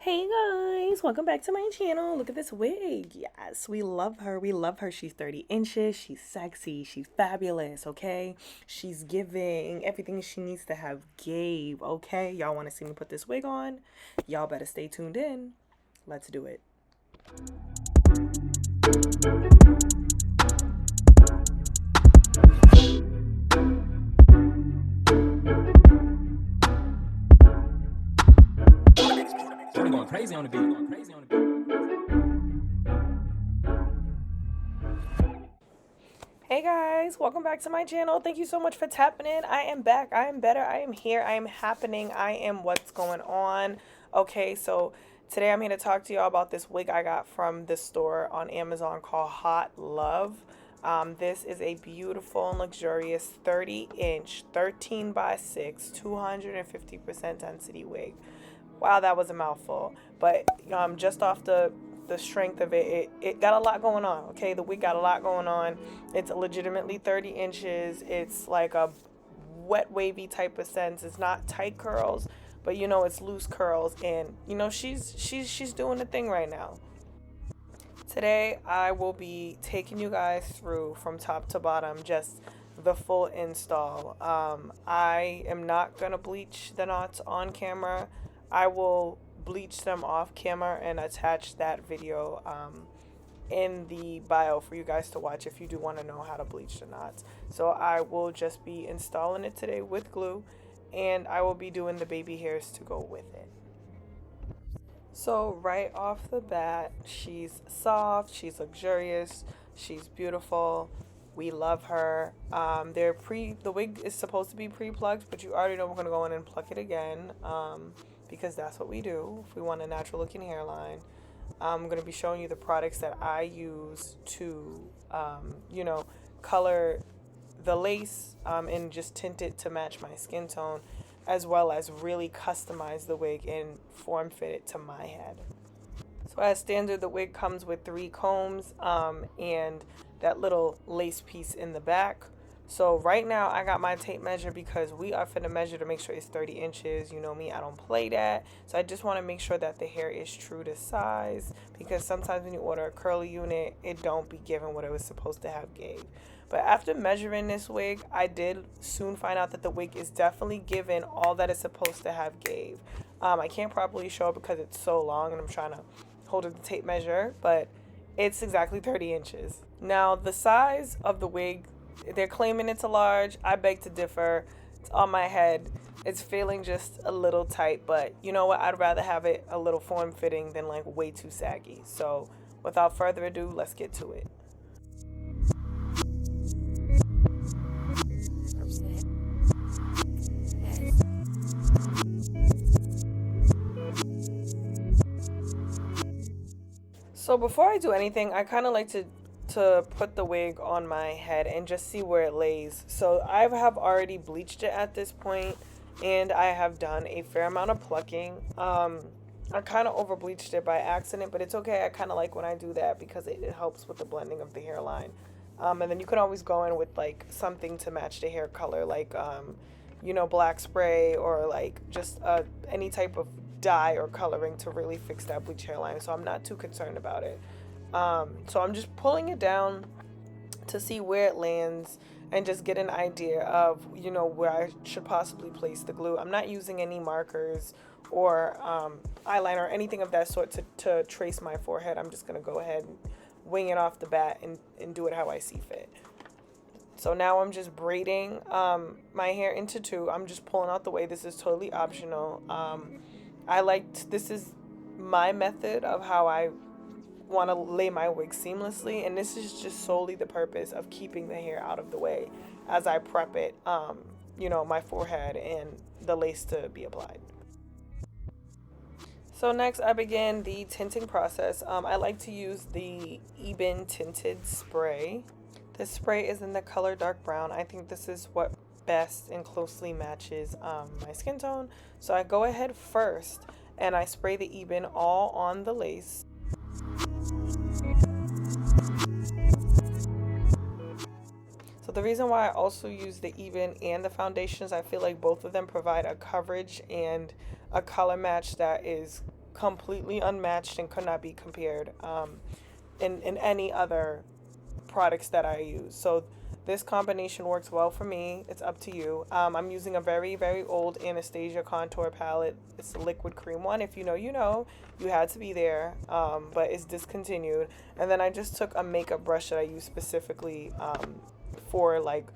Hey guys, welcome back to my channel. Look at this wig. Yes, we love her. We love her. She's 30 inches. She's sexy. She's fabulous, okay? She's giving everything she needs to have gave, okay? Y'all want to see me put this wig on? Y'all better stay tuned in. Let's do it. Going crazy on the beat. Going crazy on the beat. Hey guys, welcome back to my channel. Thank you so much for tapping in. I am back. I am better. I am here. I am happening. I am what's going on. Okay, so today I'm here to talk to y'all about this wig I got from this store on Amazon called Hot Love. This is a beautiful and luxurious 30-inch, 13 by 6, 250% density wig. Wow, that was a mouthful. But just off the strength of it got a lot going on. Okay, the wig got a lot going on. It's legitimately 30 inches. It's like a wet wavy type of sense. It's not tight curls, but it's loose curls, and she's doing the thing right now. Today I will be taking you guys through from top to bottom, just the full install. I am not gonna bleach the knots on camera. I will bleach them off camera and attach that video in the bio for you guys to watch if you do want to know how to bleach the knots. So I will just be installing it today with glue, and I will be doing the baby hairs to go with it. So right off the bat, she's soft, she's luxurious, she's beautiful. We love her. The wig is supposed to be pre-plucked, but you already know we're gonna go in and pluck it again, because that's what we do if we want a natural looking hairline. I'm gonna be showing you the products that I use to, color the lace and just tint it to match my skin tone, as well as really customize the wig and form fit it to my head. So as standard, the wig comes with 3 combs and that little lace piece in the back. So right now I got my tape measure because we are finna measure to make sure it's 30 inches. You know me, I don't play that. So I just want to make sure that the hair is true to size, because sometimes when you order a curly unit, it don't be given what it was supposed to have gave. But after measuring this wig, I did soon find out that the wig is definitely given all that it's supposed to have gave. I can't properly show it because it's so long and I'm trying to hold up the tape measure, but it's exactly 30 inches. Now the size of the wig, they're claiming it's a large. I beg to differ. It's on my head. It's feeling just a little tight, but you know what? I'd rather have it a little form fitting than like way too saggy. So without further ado, let's get to it. So before I do anything, I kind of like to put the wig on my head and just see where it lays. So I have already bleached it at this point, and I have done a fair amount of plucking. I kind of over bleached it by accident, but it's okay. I kind of like when I do that because it helps with the blending of the hairline. And then you can always go in with like something to match the hair color, like black spray, or like just any type of dye or coloring to really fix that bleach hairline. So I'm not too concerned about it. So I'm just pulling it down to see where it lands and just get an idea of where I should possibly place the glue. I'm not using any markers or eyeliner or anything of that sort to trace my forehead. I'm just gonna go ahead and wing it off the bat and do it how I see fit. So now I'm just braiding my hair into 2. I'm just pulling out the way. This is totally optional. This is my method of how I want to lay my wig seamlessly, and this is just solely the purpose of keeping the hair out of the way as I prep it, my forehead and the lace to be applied. So next I begin the tinting process. I like to use the Ebin tinted spray. This spray is in the color dark brown. I think this is what best and closely matches my skin tone. So I go ahead first and I spray the Ebin all on the lace. So the reason why I also use the Ebin and the foundations, I feel like both of them provide a coverage and a color match that is completely unmatched and could not be compared in any other products that I use. So this combination works well for me. It's up to you. I'm using a very, very old Anastasia contour palette. It's the liquid cream one. If you know, you know. You had to be there, but it's discontinued. And then I just took a makeup brush that I use specifically for like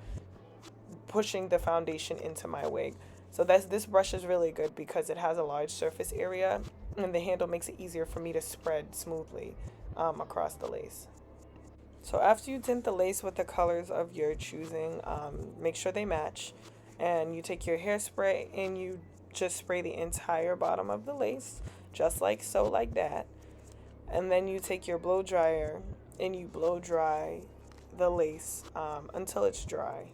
pushing the foundation into my wig. So this brush is really good because it has a large surface area, and the handle makes it easier for me to spread smoothly across the lace. So after you tint the lace with the colors of your choosing, make sure they match, and you take your hairspray and you just spray the entire bottom of the lace, just like so, like that. And then you take your blow dryer and you blow dry the lace until it's dry,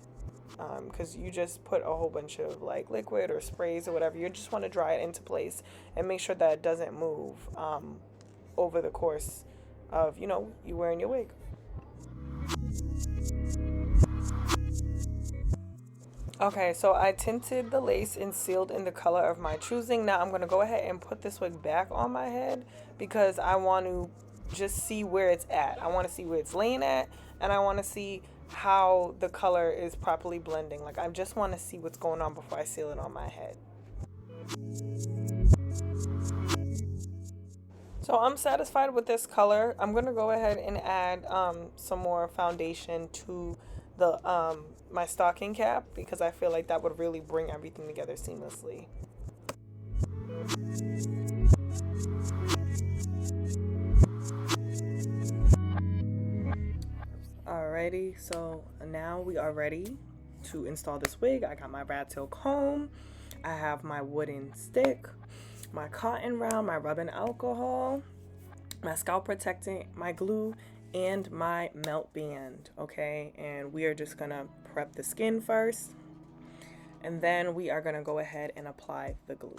because you just put a whole bunch of like liquid or sprays or whatever. You just want to dry it into place and make sure that it doesn't move over the course of, you know, you wearing your wig. Okay, so I tinted the lace and sealed in the color of my choosing. Now I'm going to go ahead and put this wig back on my head because I want to just see where it's at. I want to see where it's laying at, and I want to see how the color is properly blending. Like, I just want to see what's going on before I seal it on my head. So I'm satisfied with this color. I'm going to go ahead and add some more foundation to the my stocking cap because I feel like that would really bring everything together seamlessly. Alrighty, so now we are ready to install this wig. I got my rat tail comb, I have my wooden stick, my cotton round, my rubbing alcohol, my scalp protectant, my glue, and my melt band. Okay, and we are just gonna prep the skin first, and then we are gonna go ahead and apply the glue.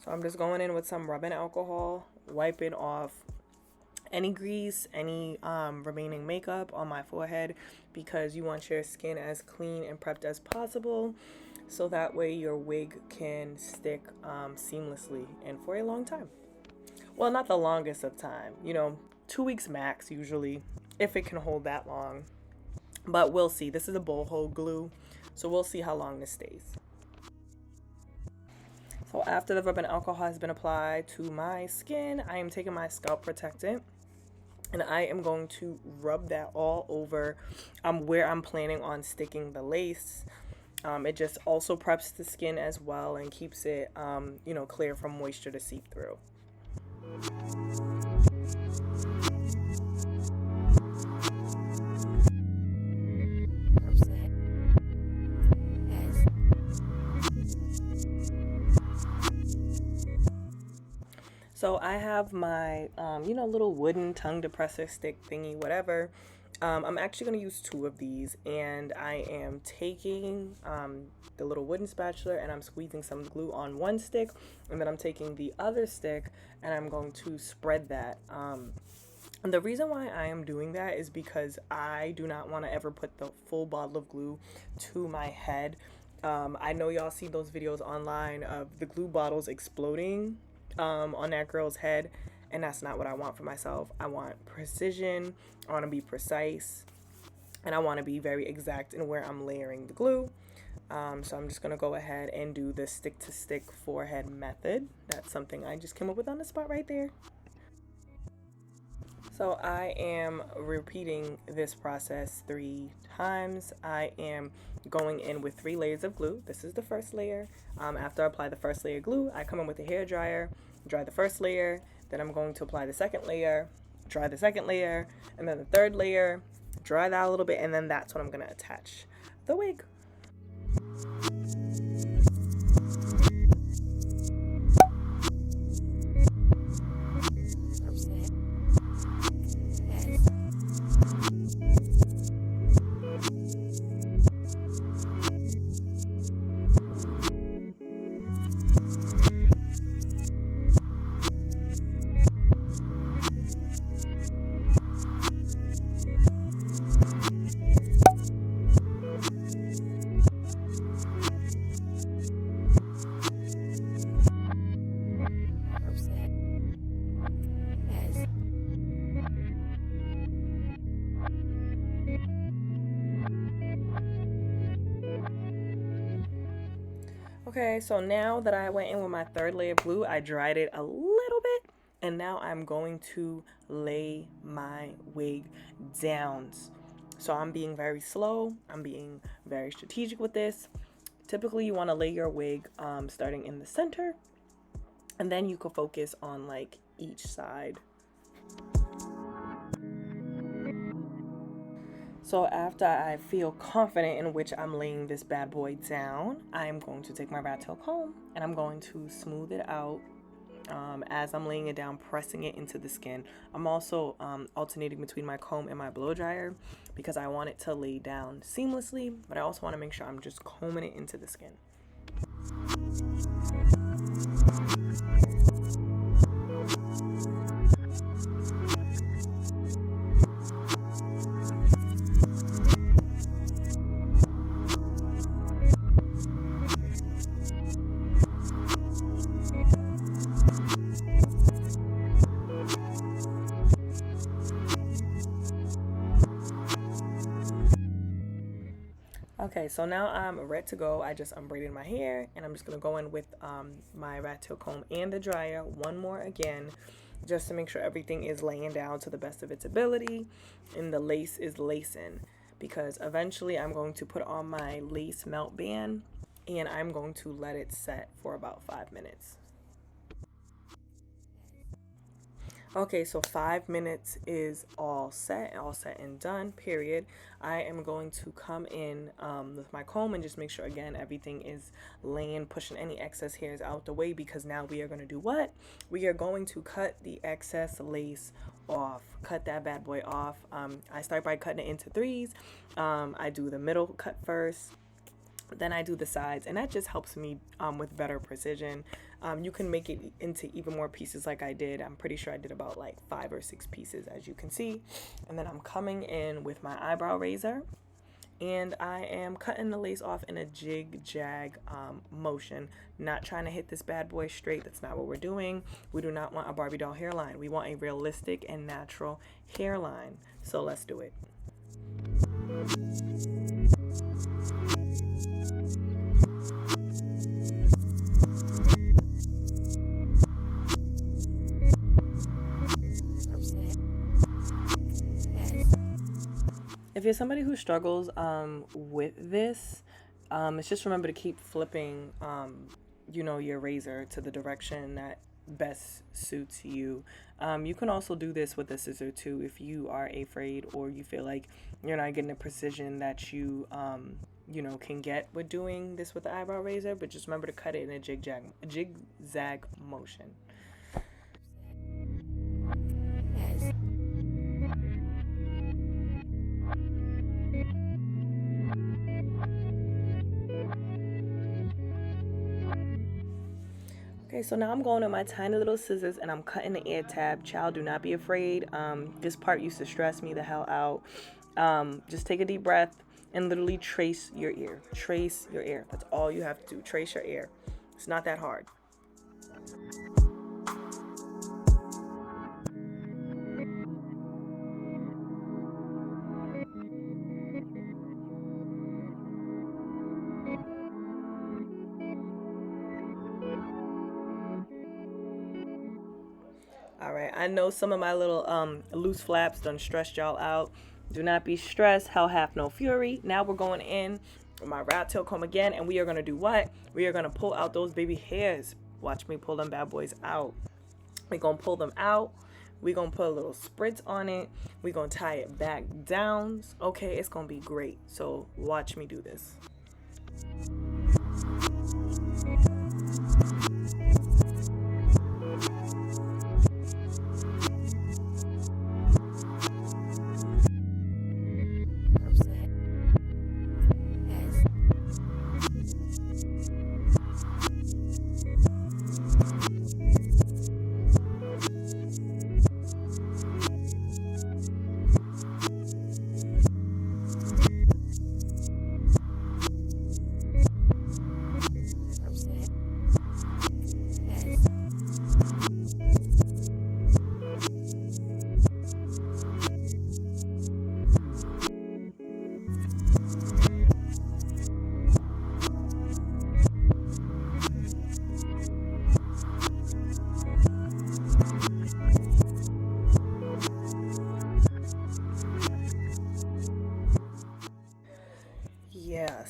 So I'm just going in with some rubbing alcohol, wiping off any grease, any remaining makeup on my forehead, because you want your skin as clean and prepped as possible, so that way your wig can stick seamlessly and for a long time. Well, not the longest of time, you know, 2 weeks max usually, if it can hold that long. But we'll see. This is a bowl hold glue, so we'll see how long this stays. So after the rubbing alcohol has been applied to my skin, I am taking my scalp protectant and I am going to rub that all over where I'm planning on sticking the lace. It just also preps the skin as well and keeps it, you know, clear from moisture to seep through. So I have my, you know, little wooden tongue depressor stick thingy, whatever. I'm actually going to use 2 of these, and I am taking the little wooden spatula and I'm squeezing some glue on one stick, and then I'm taking the other stick and I'm going to spread that. And the reason why I am doing that is because I do not want to ever put the full bottle of glue to my head. I know y'all see those videos online of the glue bottles exploding on that girl's head, and that's not what I want for myself. I want precision, I want to be precise, and I want to be very exact in where I'm layering the glue. So I'm just going to go ahead and do the stick to stick forehead method. That's something I just came up with on the spot right there. So I am repeating this process 3 times. I am going in with 3 layers of glue. This is the first layer. After I apply the first layer of glue, I come in with a hair dryer, dry the first layer, then I'm going to apply the second layer, dry the second layer, and then the third layer, dry that a little bit, and then that's when I'm going to attach the wig. Okay, so now that I went in with my third layer of glue, I dried it a little bit, and now I'm going to lay my wig down. So I'm being very slow, I'm being very strategic with this. Typically, you want to lay your wig starting in the center, and then you can focus on like each side. So after I feel confident in which I'm laying this bad boy down, I'm going to take my rat tail comb and I'm going to smooth it out as I'm laying it down, pressing it into the skin. I'm also alternating between my comb and my blow dryer because I want it to lay down seamlessly, but I also want to make sure I'm just combing it into the skin. Okay, so now I'm ready to go. I just unbraided my hair and I'm just gonna go in with my rat tail comb and the dryer one more again, just to make sure everything is laying down to the best of its ability and the lace is lacing, because eventually I'm going to put on my lace melt band and I'm going to let it set for about 5 minutes. Okay, so 5 minutes is all set and done, period. I am going to come in with my comb and just make sure, again, everything is laying, pushing any excess hairs out the way, because now we are going to do what? We are going to cut the excess lace off. Cut that bad boy off. I start by cutting it into threes. I do the middle cut first. Then I do the sides, and that just helps me with better precision. You can make it into even more pieces like I did. I'm pretty sure I did about like 5 or 6 pieces, as you can see. And then I'm coming in with my eyebrow razor, and I am cutting the lace off in a jig-jag motion, not trying to hit this bad boy straight. That's not what we're doing. We do not want a Barbie doll hairline. We want a realistic and natural hairline. So let's do it. If you're somebody who struggles with this, it's just remember to keep flipping, your razor to the direction that best suits you. You can also do this with a scissor too if you are afraid or you feel like you're not getting the precision that you can get with doing this with the eyebrow razor. But just remember to cut it in a zigzag motion. Okay, so now I'm going with my tiny little scissors and I'm cutting the ear tab. Child, do not be afraid. This part used to stress me the hell out. Just take a deep breath and literally trace your ear. Trace your ear. That's all you have to do. Trace your ear. It's not that hard. All right, I know some of my little loose flaps done stressed y'all out. Do not be stressed. Hell hath no fury. Now we're going in with my rat tail comb again, and we are going to do what? We are going to pull out those baby hairs. Watch me pull them bad boys out. We're going to pull them out. We're going to put a little spritz on it. We're going to tie it back down. Okay, it's going to be great. So watch me do this.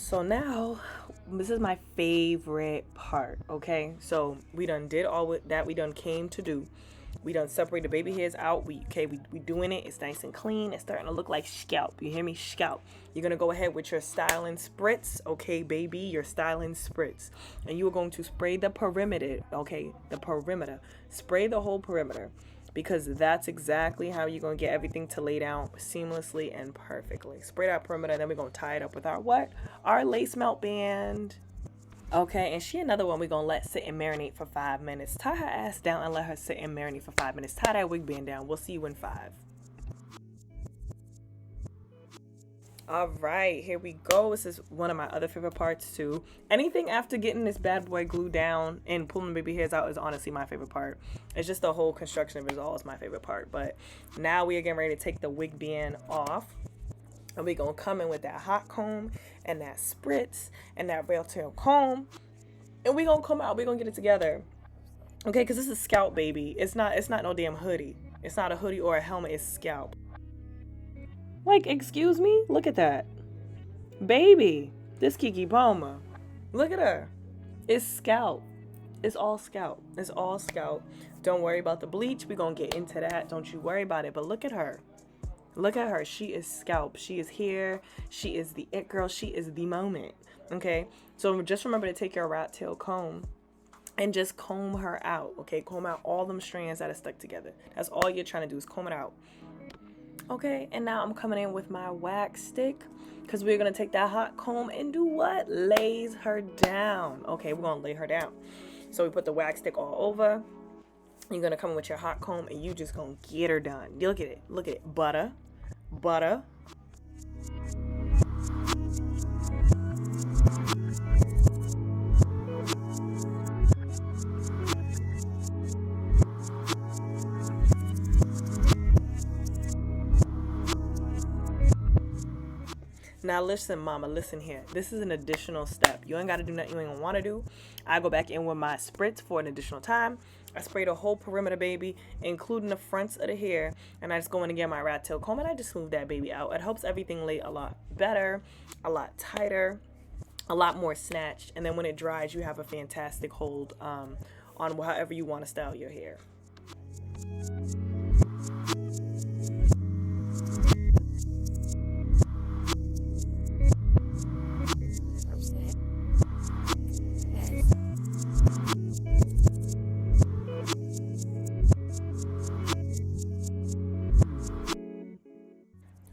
So now, this is my favorite part, okay? So we done did all that we done came to do. We done separate the baby hairs out. We doing it. It's nice and clean. It's starting to look like scalp. You hear me? Scalp. You're going to go ahead with your styling spritz, okay, baby? Your styling spritz. And you are going to spray the perimeter, okay? The perimeter. Spray the whole perimeter. Because that's exactly how you're going to get everything to lay down seamlessly and perfectly. Spray that perimeter, and then we're going to tie it up with our what? Our lace melt band. Okay, and she another one we're going to let sit and marinate for 5 minutes. Tie her ass down and let her sit and marinate for 5 minutes. Tie that wig band down. We'll see you in 5. All right, here we go. This is one of my other favorite parts too. Anything after getting this bad boy glued down and pulling the baby hairs out is honestly my favorite part. It's just the whole construction of it all is my favorite part. But now we are getting ready to take the wig band off. And we're going to come in with that hot comb and that spritz and that rail tail comb. And we're going to come out. We're going to get it together. Okay, because this is scalp, baby. It's not no damn hoodie. It's not a hoodie or a helmet. It's scalp. Like, excuse me? Look at that. Baby. This Kiki Palmer. Look at her. It's scalp. It's all scalp. It's all scalp. Don't worry about the bleach. We're going to get into that. Don't you worry about it. But look at her. Look at her. She is scalp. She is here. She is the it girl. She is the moment. Okay? So just remember to take your rat tail comb and just comb her out. Okay? Comb out all them strands that are stuck together. That's all you're trying to do is comb it out. Okay, and now I'm coming in with my wax stick because we're going to take that hot comb and do what? Lays her down. Okay, we're going to lay her down. So we put the wax stick all over. You're going to come in with your hot comb and you just going to get her done. Look at it. Look at it. Butter. Butter. Now listen, mama, listen here. This is an additional step. You ain't got to do nothing you ain't gonna want to do. I go back in with my spritz for an additional time. I spray the whole perimeter, baby, including the fronts of the hair. And I just go in and get my rat tail comb and I just smooth that baby out. It helps everything lay a lot better, a lot tighter, a lot more snatched. And then when it dries, you have a fantastic hold on however you want to style your hair.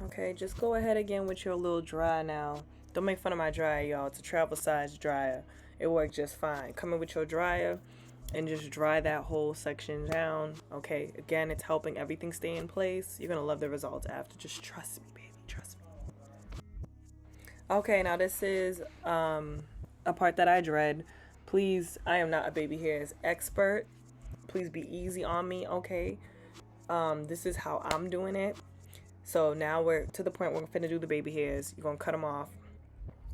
Okay, just go ahead again with your little dryer now. Don't make fun of my dryer, y'all. It's a travel size dryer. It worked just fine. Come in with your dryer and just dry that whole section down. Okay, again, it's helping everything stay in place. You're going to love the results after. Just trust me, baby. Trust me. Okay, now this is a part that I dread. Please, I am not a baby hairs expert. Please be easy on me, okay? This is how I'm doing it. So now we're to the point where we're finna do the baby hairs. You're gonna cut them off.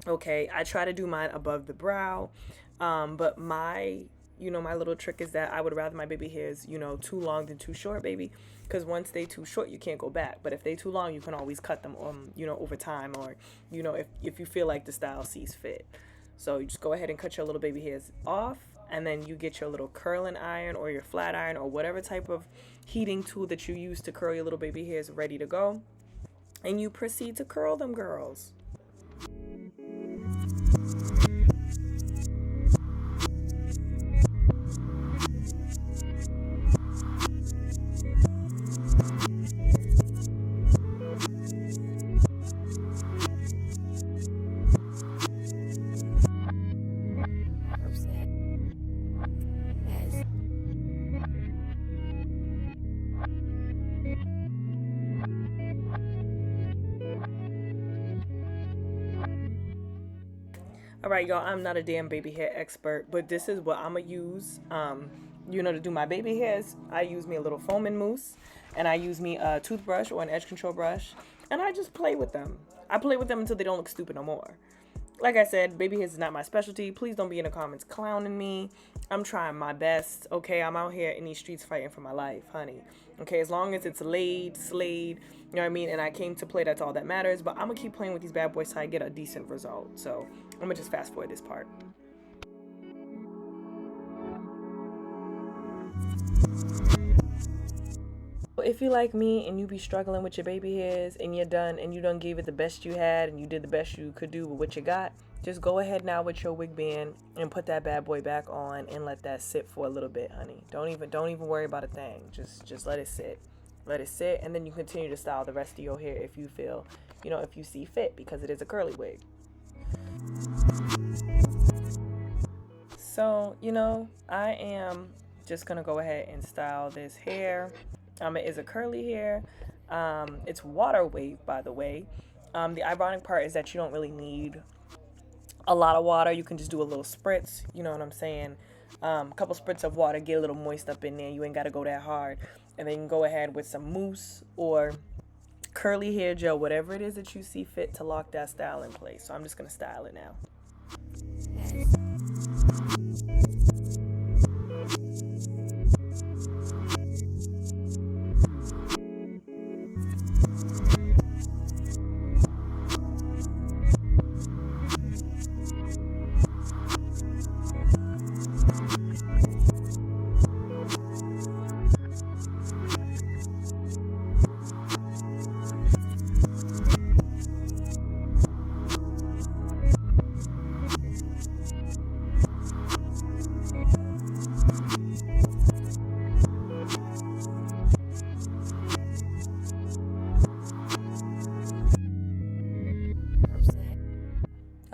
Okay, I try to do mine above the brow. But my little trick is that I would rather my baby hairs, too long than too short, baby. Because once they too short, you can't go back. But if they too long, you can always cut them, over time. Or, if you feel like the style sees fit. So you just go ahead and cut your little baby hairs off. And then you get your little curling iron or your flat iron or whatever type of heating tool that you use to curl your little baby hairs ready to go. And you proceed to curl them, girls. All right, y'all, I'm not a damn baby hair expert, but this is what I'm going to use, to do my baby hairs. I use me a little foam and mousse, and I use me a toothbrush or an edge control brush, and I just play with them. I play with them until they don't look stupid no more. like I said, baby hairs is not my specialty. Please don't be in the comments clowning me. I'm trying my best, okay? I'm out here in these streets fighting for my life, honey. Okay, as long as it's laid, slayed, you know what I mean? And I came to play, that's all that matters. But I'm going to keep playing with these bad boys till I get a decent result. So I'm going to just fast forward this part. If you like me and you be struggling with your baby hairs and you're done and you done gave it the best you had and you did the best you could do with what you got, just go ahead now with your wig band and put that bad boy back on and let that sit for a little bit, honey. Don't even worry about a thing. Just let it sit. Let it sit, and then you continue to style the rest of your hair if you feel, if you see fit, because it is a curly wig. So, I am just gonna go ahead and style this hair. It is a curly hair. It's water wave, by the way. The ironic part is that you don't really need a lot of water. You can just do a little spritz, you know what I'm saying? A couple spritz of water, get a little moist up in there. You ain't got to go that hard. And then you can go ahead with some mousse or curly hair gel, whatever it is that you see fit to lock that style in place. So I'm just going to style it now.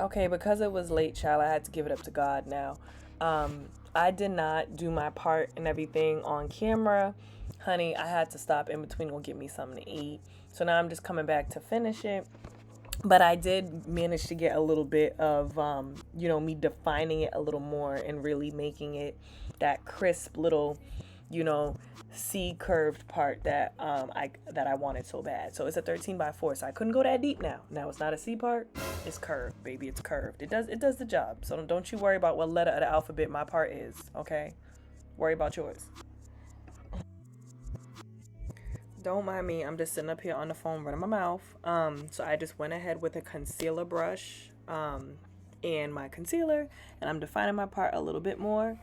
Okay, because it was late, child, I had to give it up to God now. I did not do my part and everything on camera. Honey, I had to stop in between, go get me something to eat. So now I'm just coming back to finish it. But I did manage to get a little bit of, me defining it a little more and really making it that crisp little, C-curved part that I wanted so bad. So it's a 13x4, so I couldn't go that deep now. Now it's not a C part, it's curved, baby. It's curved. It does the job. So don't you worry about what letter of the alphabet my part is, okay? Worry about yours. Don't mind me. I'm just sitting up here on the phone running my mouth. So I just went ahead with a concealer brush and my concealer, and I'm defining my part a little bit more.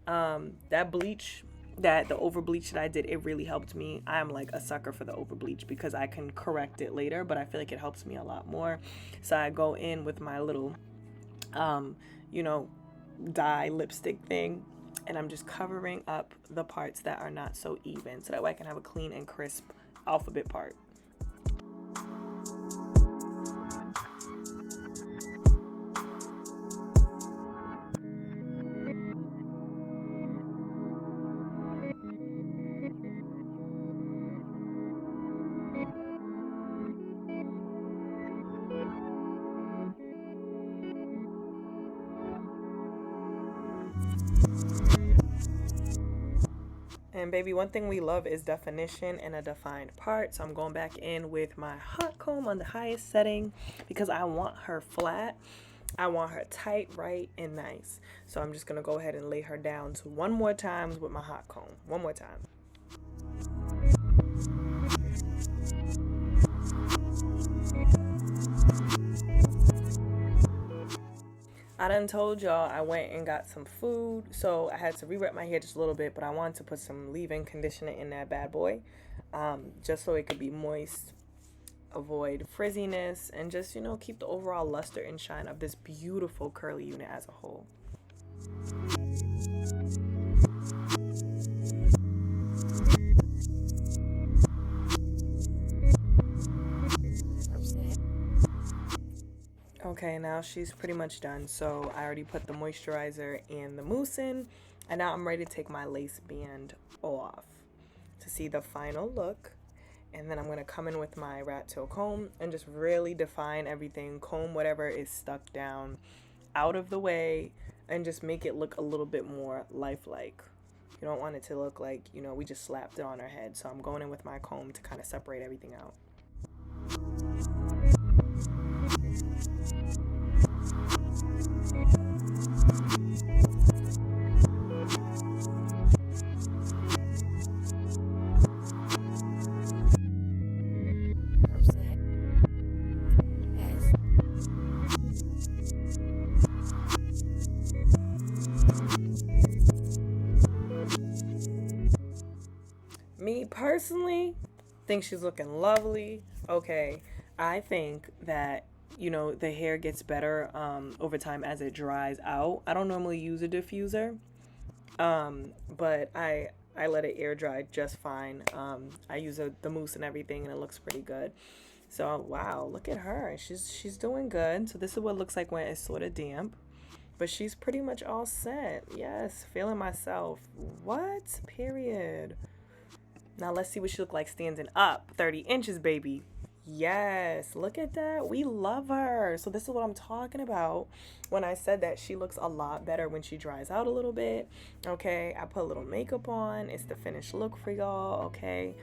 That bleach, the over bleach that I did, it really helped me. I'm like a sucker for the over bleach because I can correct it later, but I feel like it helps me a lot more. So I go in with my little, dye lipstick thing, and I'm just covering up the parts that are not so even, so that way I can have a clean and crisp alphabet part. And baby, one thing we love is definition and a defined part. So I'm going back in with my hot comb on the highest setting because I want her flat. I want her tight, right, and nice. So I'm just going to go ahead and lay her down to one more time with my hot comb. One more time. I done told y'all I went and got some food, so I had to re-wrap my hair just a little bit, but I wanted to put some leave-in conditioner in that bad boy, just so it could be moist, avoid frizziness, and just, keep the overall luster and shine of this beautiful curly unit as a whole. Okay, now she's pretty much done. So I already put the moisturizer and the mousse in, and now I'm ready to take my lace band off to see the final look. And then I'm going to come in with my rat tail comb and just really define everything, comb whatever is stuck down out of the way, and just make it look a little bit more lifelike. You don't want it to look like, we just slapped it on her head. So I'm going in with my comb to kind of separate everything out. I personally think she's looking lovely. Okay, I think that, you know, the hair gets better over time as it dries out. I don't normally use a diffuser, but I let it air dry just fine. I use the mousse and everything, and it looks pretty good. So wow, look at her. She's doing good. So this is what it looks like when it's sort of damp. But she's pretty much all set. Yes, feeling myself. What? Period. Now let's see what she look like standing up. 30 inches, baby. Yes, look at that. We love her. So this is what I'm talking about when I said that she looks a lot better when she dries out a little bit. Okay, I put a little makeup on. It's the finished look for y'all. Okay,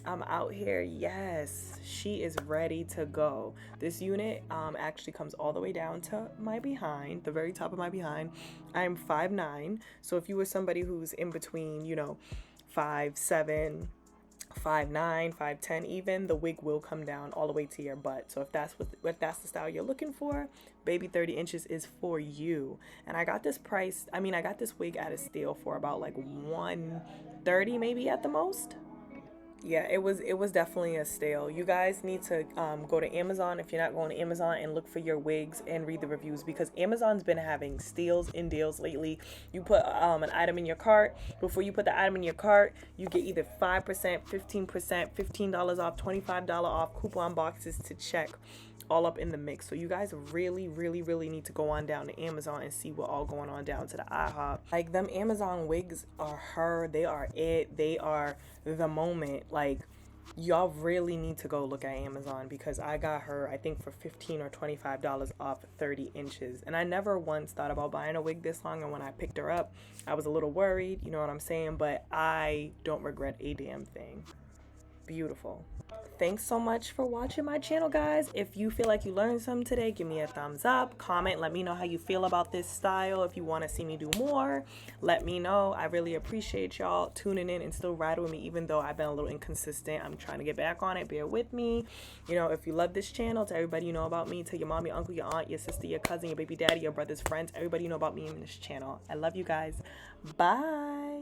I'm out here. Yes, she is ready to go. This unit actually comes all the way down to my behind, the very top of my behind. I'm 5'9", so if you were somebody who's in between, you know, 5'7", 5'9", 5'10", even, the wig will come down all the way to your butt. So if that's the style you're looking for, baby, 30 inches is for you. And I got this wig at a steal for about like $130 maybe at the most. Yeah, it was definitely a steal. You guys need to go to Amazon if you're not going to Amazon and look for your wigs and read the reviews, because Amazon's been having steals and deals lately. You put an item in your cart. Before you put the item in your cart, you get either 5%, 15%, $15 off, $25 off coupon boxes to check, all up in the mix. So you guys really, really, really need to go on down to Amazon and see what all going on down to the IHOP. Like, them Amazon wigs are her. They are it. They are the moment. Like, y'all really need to go look at Amazon, because I got her, I think, for $15 or $25 off 30 inches. And I never once thought about buying a wig this long. And when I picked her up, I was a little worried, you know what I'm saying? But I don't regret a damn thing. Beautiful. Thanks so much for watching my channel, guys. If you feel like you learned something today, give me a thumbs up, comment, let me know how you feel about this style. If you want to see me do more, let me know. I really appreciate y'all tuning in and still riding with me, even though I've been a little inconsistent. I'm trying to get back on it. Bear with me. You know, if you love this channel, tell everybody you know about me. Tell your mom, your uncle, your aunt, your sister, your cousin, your baby daddy, your brother's friends, everybody you know about me in this channel. I love you guys. Bye.